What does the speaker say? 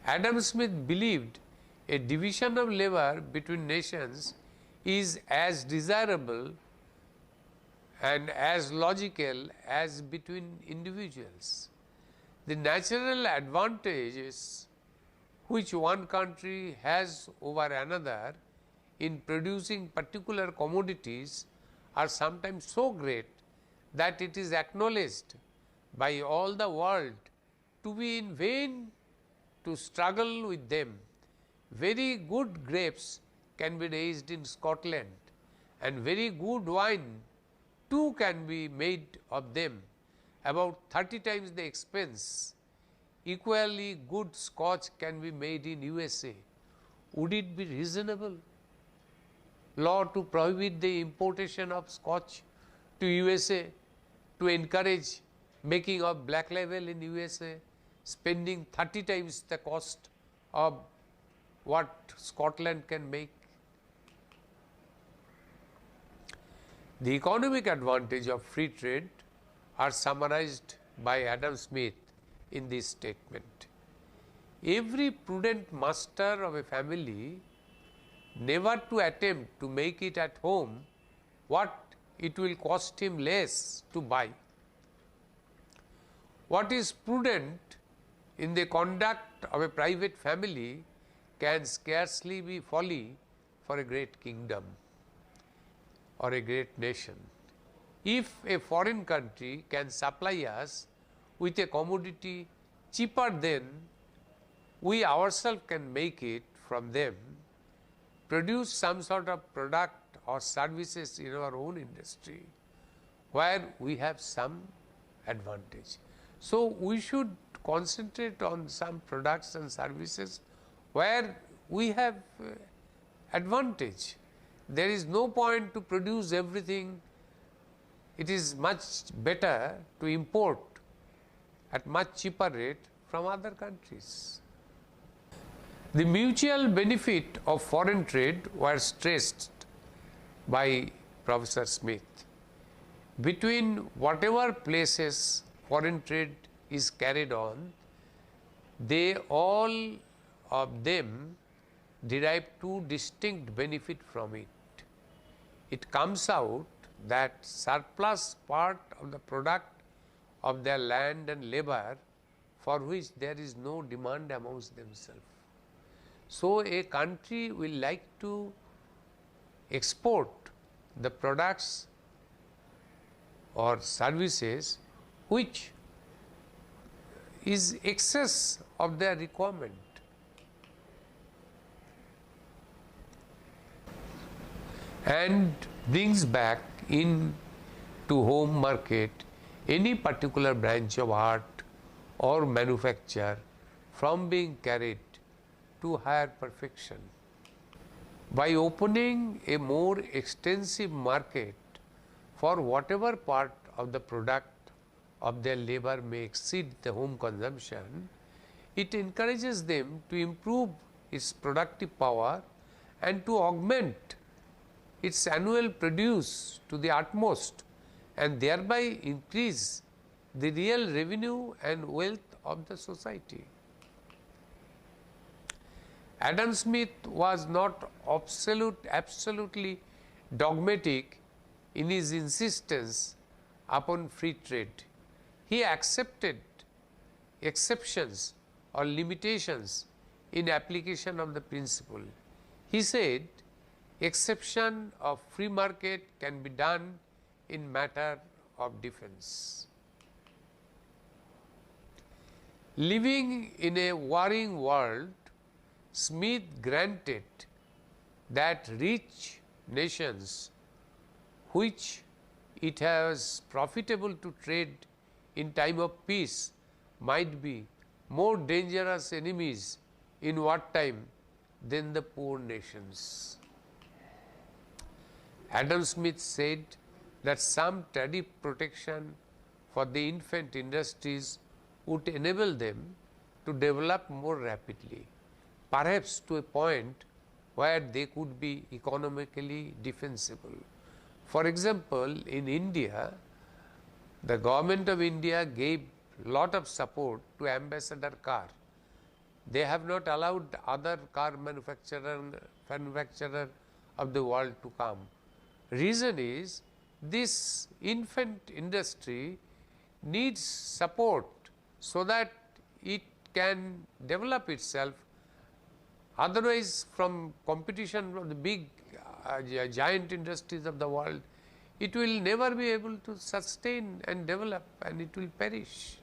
Adam Smith believed a division of labor between nations is as desirable and as logical as between individuals. The natural advantages which one country has over another in producing particular commodities are sometimes so great that it is acknowledged by all the world to be in vain to struggle with them. Very good grapes can be raised in Scotland, and very good wine too can be made of them, about 30 times the expense. Equally good Scotch can be made in USA. Would it be reasonable law to prohibit the importation of Scotch to USA, to encourage making of black label in USA, spending 30 times the cost of what Scotland can make? The economic advantage of free trade are summarized by Adam Smith in this statement. Every prudent master of a family never to attempt to make it at home what it will cost him less to buy. What is prudent in the conduct of a private family can scarcely be folly for a great kingdom or a great nation. If a foreign country can supply us with a commodity cheaper than we ourselves can make it from them, produce some sort of product or services in our own industry where we have some advantage. So, we should concentrate on some products and services where we have advantage. There is no point to produce everything. It is much better to import at much cheaper rate from other countries. The mutual benefit of foreign trade were stressed by Professor Smith. Between whatever places foreign trade is carried on, they all of them derive two distinct benefit from it. It comes out that surplus part of the product of their land and labor for which there is no demand amongst themselves. So, a country will like to export the products or services which is excess of their requirement. And brings back in to home market any particular branch of art or manufacture from being carried to higher perfection. By opening a more extensive market for whatever part of the product of their labor may exceed the home consumption, it encourages them to improve its productive power and to augment its annual produce to the utmost, and thereby increase the real revenue and wealth of the society. Adam Smith was not absolutely dogmatic in his insistence upon free trade. He accepted exceptions or limitations in application of the principle. He said, exception of free market can be done in matter of defense. Living in a warring world, Smith granted that rich nations which it has profitable to trade in time of peace might be more dangerous enemies in wartime than the poor nations. Adam Smith said that some tariff protection for the infant industries would enable them to develop more rapidly, perhaps to a point where they could be economically defensible. For example, in India, the government of India gave lot of support to Ambassador Carr They have not allowed other car manufacturer of the world to come. Reason is this infant industry needs support so that it can develop itself. Otherwise, from competition from the big giant industries of the world, it will never be able to sustain and develop, and it will perish.